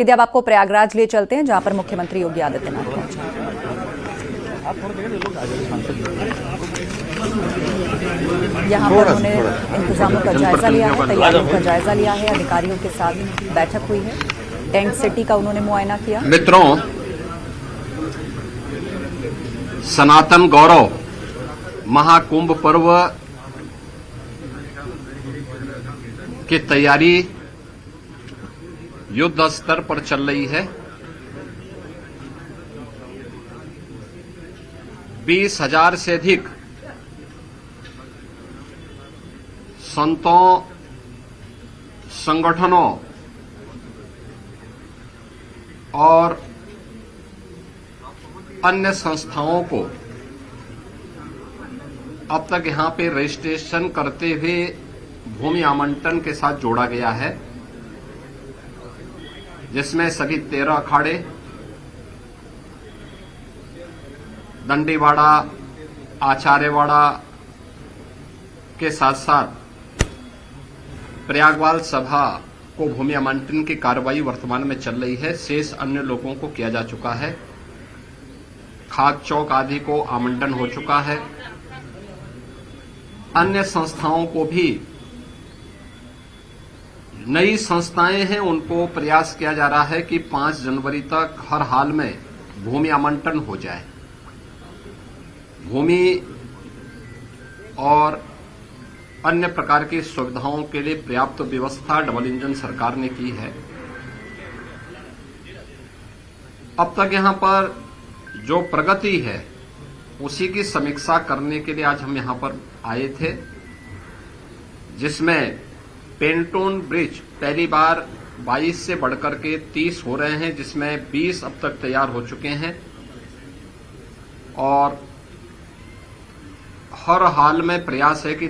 यदि अब आपको प्रयागराज लिए चलते हैं, जहां पर मुख्यमंत्री योगी आदित्यनाथ पहुंचे। यहां पर उन्होंने इंतजामों का जायजा लिया है, तैयारियों का जायजा लिया है, अधिकारियों के साथ बैठक हुई है, टेंट सिटी का उन्होंने मुआयना किया। मित्रों, सनातन गौरव महाकुंभ पर्व की तैयारी युद्ध स्तर पर चल रही है। 20,000 से अधिक संतों, संगठनों और अन्य संस्थाओं को अब तक यहां पे रजिस्ट्रेशन करते हुए भूमि आवंटन के साथ जोड़ा गया है, जिसमें सभी 13 अखाड़े, दंडीवाड़ा, आचार्यवाड़ा के साथ साथ प्रयागवाल सभा को भूमि आवंटन की कार्रवाई वर्तमान में चल रही है। शेष अन्य लोगों को किया जा चुका है। खाक चौक आदि को आवंटन हो चुका है। अन्य संस्थाओं को भी, नई संस्थाएं हैं, उनको प्रयास किया जा रहा है कि 5 जनवरी तक हर हाल में भूमि आवंटन हो जाए। भूमि और अन्य प्रकार की सुविधाओं के लिए पर्याप्त व्यवस्था डबल इंजन सरकार ने की है। अब तक यहां पर जो प्रगति है उसी की समीक्षा करने के लिए आज हम यहां पर आए थे, जिसमें पेंटून ब्रिज पहली बार 22 से बढ़कर के 30 हो रहे हैं, जिसमें 20 अब तक तैयार हो चुके हैं और हर हाल में प्रयास है कि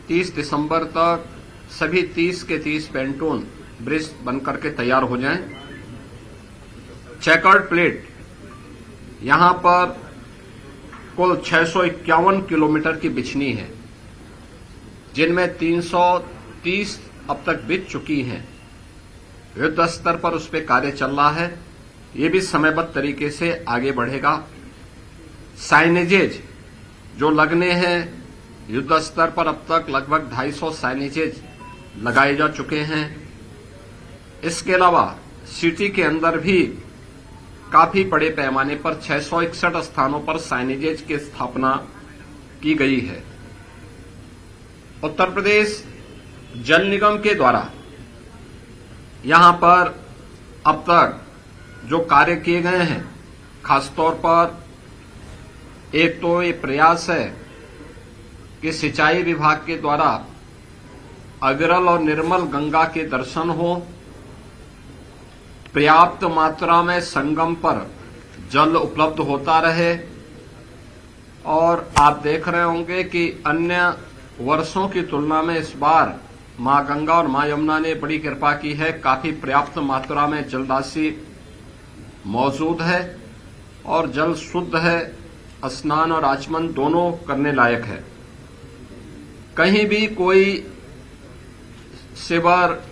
30 दिसंबर तक सभी 30 के 30 पेंटून ब्रिज बनकर के तैयार हो जाएं। चेकर्ड प्लेट यहां पर कुल 651 किलोमीटर की बिछनी है, जिनमें 330 अब तक बिछ चुकी हैं। युद्ध स्तर पर उस पर कार्य चल रहा है। ये भी समयबद्ध तरीके से आगे बढ़ेगा। साइनेजेज जो लगने हैं, युद्ध स्तर पर अब तक लगभग 250 साइनेजेज लगाए जा चुके हैं। इसके अलावा सिटी के अंदर भी काफी बड़े पैमाने पर 661 स्थानों पर साइनेजेज की स्थापना की गई है। उत्तर प्रदेश जल निगम के द्वारा यहां पर अब तक जो कार्य किए गए हैं, खासतौर पर एक तो ये प्रयास है कि सिंचाई विभाग के द्वारा अविरल और निर्मल गंगा के दर्शन हो, पर्याप्त मात्रा में संगम पर जल उपलब्ध होता रहे। और आप देख रहे होंगे कि अन्य वर्षों की तुलना में इस बार मां गंगा और मां यमुना ने बड़ी कृपा की है। काफी पर्याप्त मात्रा में जल राशि मौजूद है और जल शुद्ध है। स्नान और आचमन दोनों करने लायक है। कहीं भी कोई सीवर,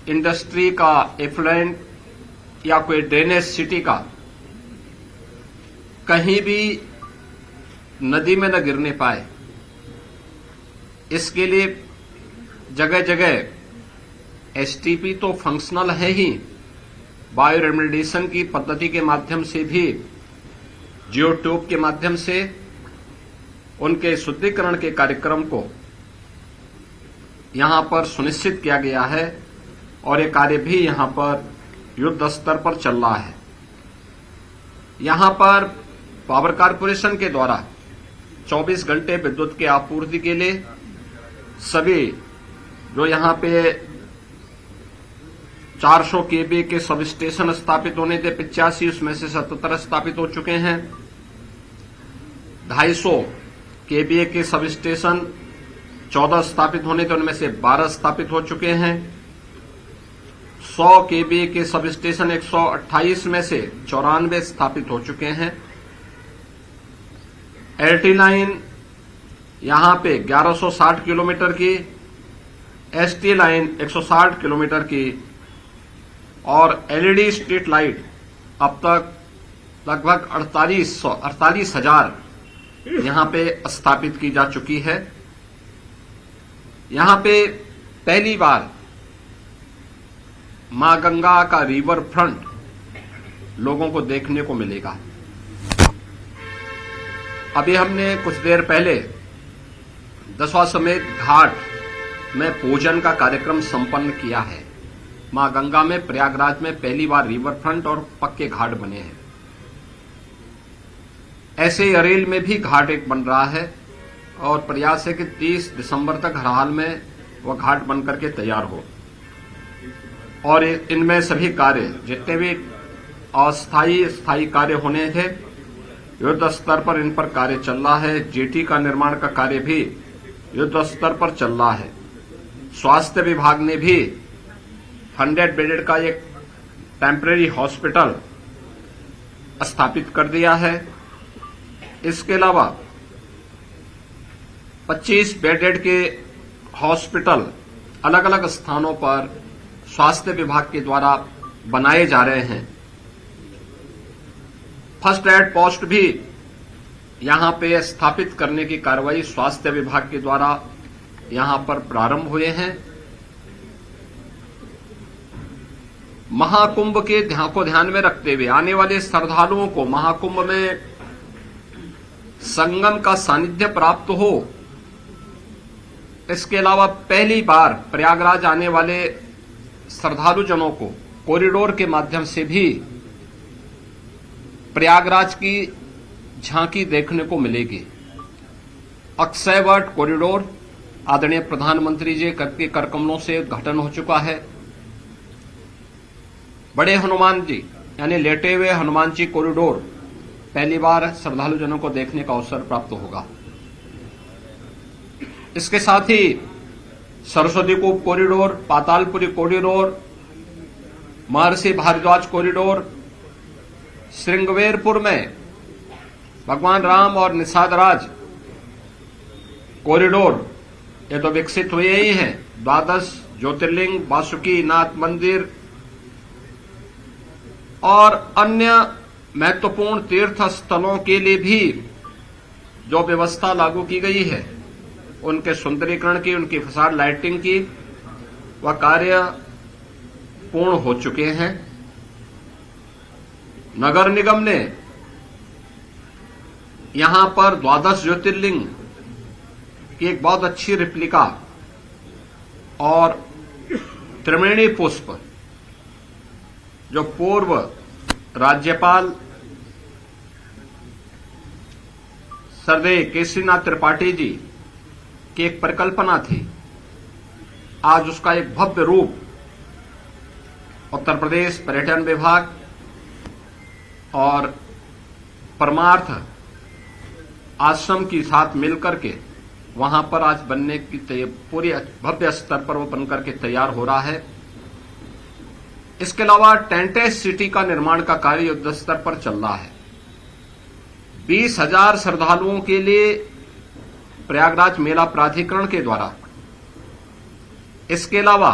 इंडस्ट्री का एफ्लुएंट या कोई ड्रेनेज सिटी का कहीं भी नदी में न गिरने पाए, इसके लिए जगह जगह एसटीपी तो फंक्शनल है ही, बायो रेमेडिएशन की पद्धति के माध्यम से भी, जियो ट्यूब के माध्यम से उनके शुद्धिकरण के कार्यक्रम को यहां पर सुनिश्चित किया गया है और ये कार्य भी यहां पर युद्ध स्तर पर चल रहा है। यहां पर पावर कारपोरेशन के द्वारा 24 घंटे विद्युत की आपूर्ति के लिए सभी जो यहां पे 400 केवी के सब स्टेशन स्थापित होने थे, 85 उसमें से 77 स्थापित हो चुके हैं। 250 केवी के सब स्टेशन 14 स्थापित होने थे, उनमें से 12 स्थापित हो चुके हैं। 100 केवी के सब स्टेशन 128 में से 94 स्थापित हो चुके हैं। एलटी लाइन यहां पे 1160 किलोमीटर की एसटी लाइन 160 किलोमीटर की और एलईडी स्ट्रीट लाइट अब तक लगभग 48,000 यहां पे स्थापित की जा चुकी है। यहां पे पहली बार मां गंगा का रिवर फ्रंट लोगों को देखने को मिलेगा। अभी हमने कुछ देर पहले दशाश्वमेध घाट में पूजन का कार्यक्रम संपन्न किया है। मां गंगा में प्रयागराज में पहली बार रिवर फ्रंट और पक्के घाट बने हैं। ऐसे ही अरेल में भी घाट एक बन रहा है और प्रयास है कि 30 दिसंबर तक हर हाल में वह घाट बनकर के तैयार हो और इनमें सभी कार्य जितने भी अस्थायी स्थायी कार्य होने थे युद्ध स्तर पर इन पर कार्य चल रहा है। जेटी का निर्माण का कार्य भी युद्ध स्तर पर चल रहा है। स्वास्थ्य विभाग ने भी 100 बेडेड का एक टेम्परेरी हॉस्पिटल स्थापित कर दिया है। इसके अलावा 25 बेडेड के हॉस्पिटल अलग अलग स्थानों पर स्वास्थ्य विभाग के द्वारा बनाए जा रहे हैं। फर्स्ट एड पोस्ट भी यहां पे स्थापित करने की कार्रवाई स्वास्थ्य विभाग के द्वारा यहां पर प्रारंभ हुए हैं। महाकुंभ के को ध्यान में रखते हुए आने वाले श्रद्धालुओं को महाकुंभ में संगम का सानिध्य प्राप्त हो, इसके अलावा पहली बार प्रयागराज आने वाले श्रद्धालु जनों को कॉरिडोर के माध्यम से भी प्रयागराज की झांकी देखने को मिलेगी। अक्षयवट कॉरिडोर आदरणीय प्रधानमंत्री जी के करकमलों से उद्घाटन हो चुका है। बड़े हनुमान जी यानी लेटे हुए हनुमान जी कॉरिडोर पहली बार श्रद्धालु जनों को देखने का अवसर प्राप्त होगा। इसके साथ ही सरस्वती कूप कॉरिडोर, पातालपुरी कॉरिडोर, महर्षि भारद्वाज कॉरिडोर, श्रृंगवेरपुर में भगवान राम और निषादराज कॉरिडोर ये तो विकसित हुए ही हैं। 12 ज्योतिर्लिंग, वासुकी नाथ मंदिर और अन्य महत्वपूर्ण तीर्थ स्थलों के लिए भी जो व्यवस्था लागू की गई है उनके सुंदरीकरण की, उनकी फसाड लाइटिंग की वह कार्य पूर्ण हो चुके हैं। नगर निगम ने यहां पर 12 ज्योतिर्लिंग की एक बहुत अच्छी रिप्लिका और त्रिवेणी पुष्प जो पूर्व राज्यपाल सरदेय केसरीनाथ त्रिपाठी जी की एक परिकल्पना थी, आज उसका एक भव्य रूप उत्तर प्रदेश पर्यटन विभाग और परमार्थ आश्रम के साथ मिलकर के वहां पर आज बनने की पूरी भव्य स्तर पर वो बनकर के तैयार हो रहा है। इसके अलावा टेंटेज सिटी का निर्माण का कार्य युद्ध स्तर पर चल रहा है। 20,000 श्रद्धालुओं के लिए प्रयागराज मेला प्राधिकरण के द्वारा, इसके अलावा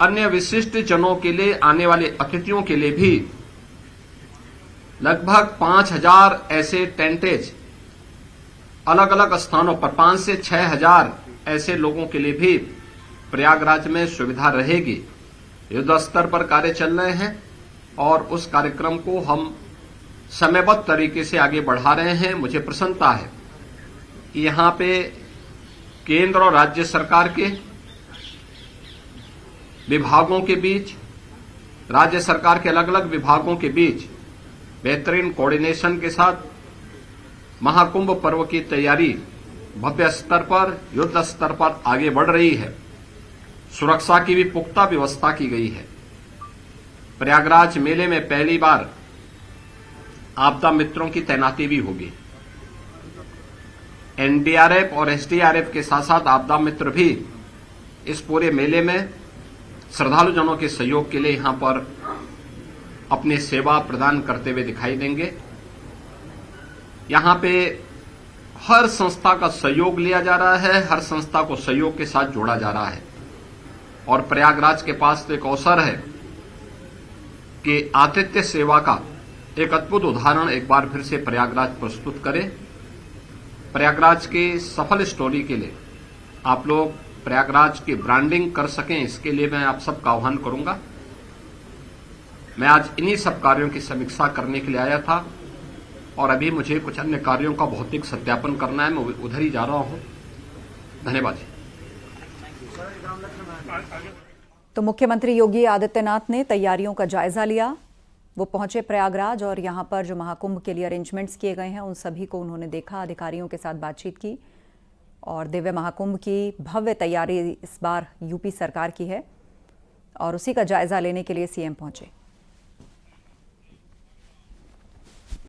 अन्य विशिष्ट जनों के लिए, आने वाले अतिथियों के लिए भी लगभग 5,000 ऐसे टेंटेज अलग अलग स्थानों पर 5 से 6,000 ऐसे लोगों के लिए भी प्रयागराज में सुविधा रहेगी। युद्ध स्तर पर कार्य चल रहे हैं और उस कार्यक्रम को हम समयबद्ध तरीके से आगे बढ़ा रहे हैं। मुझे प्रसन्नता है कि यहां पे केंद्र और राज्य सरकार के विभागों के बीच, राज्य सरकार के अलग अलग विभागों के बीच बेहतरीन कोऑर्डिनेशन के साथ महाकुंभ पर्व की तैयारी भव्य स्तर पर, युद्ध स्तर पर आगे बढ़ रही है। सुरक्षा की भी पुख्ता व्यवस्था की गई है। प्रयागराज मेले में पहली बार आपदा मित्रों की तैनाती भी होगी। एनडीआरएफ और एसडीआरएफ के साथ साथ आपदा मित्र भी इस पूरे मेले में श्रद्धालु जनों के सहयोग के लिए यहां पर अपनी सेवा प्रदान करते हुए दिखाई देंगे। यहां पे हर संस्था का सहयोग लिया जा रहा है, हर संस्था को सहयोग के साथ जोड़ा जा रहा है। और प्रयागराज के पास तो एक अवसर है कि आतिथ्य सेवा का एक अद्भुत उदाहरण एक बार फिर से प्रयागराज प्रस्तुत करे। प्रयागराज के सफल स्टोरी के लिए आप लोग प्रयागराज की ब्रांडिंग कर सकें, इसके लिए मैं आप सबका आह्वान करूंगा। मैं आज इन्हीं सब कार्यों की समीक्षा करने के लिए आया था और अभी मुझे कुछ अन्य कार्यों का भौतिक सत्यापन करना है, मैं उधर ही जा रहा हूं। धन्यवाद। तो मुख्यमंत्री योगी आदित्यनाथ ने तैयारियों का जायजा लिया। वो पहुंचे प्रयागराज और यहां पर जो महाकुंभ के लिए अरेंजमेंट्स किए गए हैं उन सभी को उन्होंने देखा, अधिकारियों के साथ बातचीत की और दिव्य महाकुंभ की भव्य तैयारी इस बार यूपी सरकार की है और उसी का जायजा लेने के लिए सीएम पहुंचे।